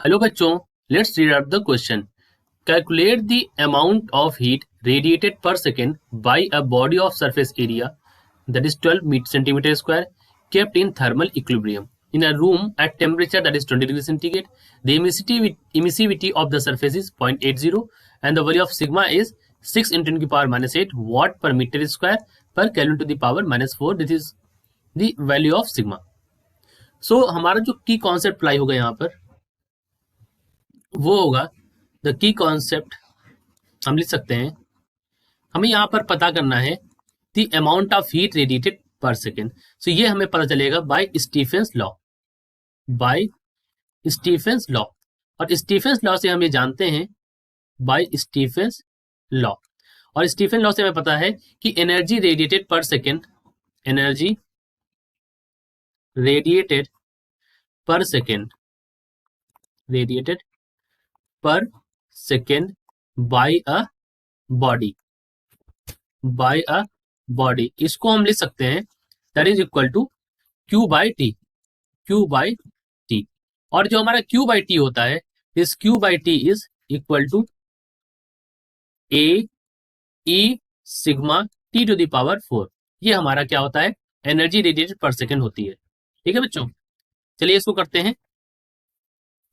Hello बच्चों, let's read out the question. Calculate the amount of heat radiated per second by a body of surface area that is 12 centimeter square kept in thermal equilibrium in a room at temperature that is 20 degrees centigrade. The emissivity of the surface is 0.80 and the value of sigma is 6 into 10 to the power minus 8 watt per meter square per Kelvin to the power minus 4. This is the value of sigma. So हमारा जो की concept apply होगा यहाँ पर वो होगा the key concept. हम लिख सकते हैं, हमें यहाँ पर पता करना है the amount of heat radiated per second. So ये हमें पता चलेगा by Stefan's law, by Stefan's law. और स्टीफेंस लॉ से हम ये जानते हैं बाय स्टीफेंस लॉ, और स्टीफेंस लॉ से हमें पता है कि energy radiated per second, energy radiated per second, radiated per second by a body, by a body, इसको हम लिख सकते हैं that is equal to q by T, Q by t. और जो हमारा क्यू बाई टी होता है, this q by t is equal to a e sigma t to the power 4। ये हमारा क्या होता है, एनर्जी रेडिएटेड पर सेकेंड होती है। ठीक है बच्चों, चलिए इसको करते हैं।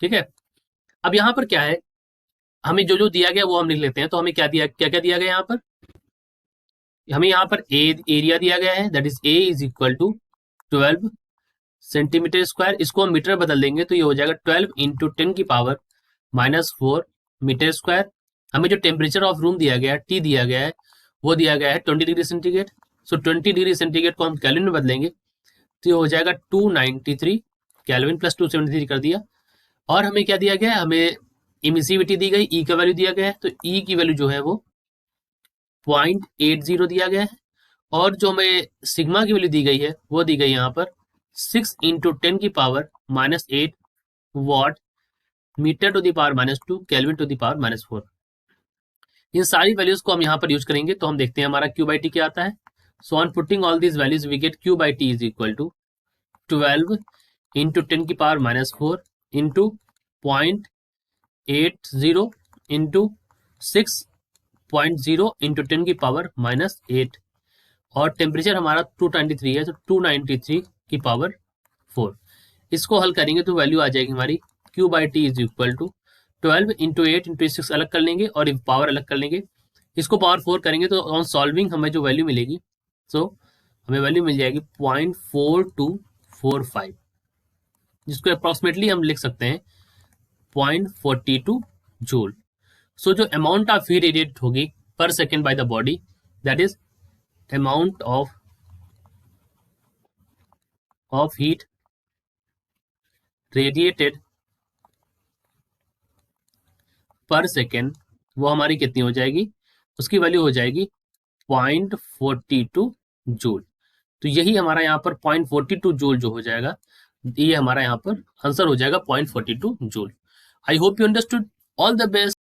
ठीक है, अब यहां पर क्या है, हमें जो जो दिया गया वो हम लिख लेते हैं। तो हमें क्या दिया, क्या क्या दिया गया यहाँ पर, हमें यहाँ पर एरिया दिया गया है that is a is equal to 12 centimetre square. इसको हम मीटर बदल देंगे तो ये हो जाएगा 12 इंटू 10 की पावर माइनस 4 मीटर स्क्वायर। हमें जो टेम्परेचर ऑफ रूम दिया गया है, टी दिया गया है, वो दिया गया है 20 डिग्री सेंटीग्रेड। सो 20 डिग्री सेंटीग्रेड को हम कैल्विन में बदलेंगे तो ये हो जाएगा 293 कैल्विन प्लस 273 कर दिया। और हमें क्या दिया गया है, हमें इमिसिविटी दी गई, ई का वैल्यू दिया गया है, तो ई की वैल्यू जो है वो 0.80 दिया गया है। और जो हमें सिग्मा की वैल्यू दी गई है वो दी गई यहाँ पर 6 इंटू 10 की power minus 8 watt metre to the power minus 2 kelvin to the power minus 4। इन सारी वैल्यूज को हम यहाँ पर यूज करेंगे तो हम देखते हैं हमारा क्यू बाई टी क्या आता है। So on putting all these values we get q by t is equal to 12 into 10 की power minus 4 into 0.80 into 6.0 into 10 की पावर माइनस 8। और टेम्परेचर हमारा 293 है तो 293 की पावर 4। इसको हल करेंगे तो वैल्यू आ जाएगी हमारी q by t is equal to 12 into 8 into 6 अलग कर लेंगे और पावर अलग कर लेंगे, इसको पावर 4 करेंगे तो ऑन सॉल्विंग हमें जो वैल्यू मिलेगी, सो हमें वैल्यू मिल जाएगी 0.4245, जिसको अप्रॉक्सीमेटली हम लिख सकते हैं 0.42 जूल। सो जो अमाउंट ऑफ हीट रेडिएट होगी पर second by the body that is amount of heat radiated पर सेकेंड, वो हमारी कितनी हो जाएगी, उसकी वैल्यू हो जाएगी 0.42 जूल। तो यही हमारा यहाँ पर 0.42 जूल जो हो जाएगा, ये हमारा यहाँ पर आंसर हो जाएगा 0.42 joule. I hope you understood. All the best.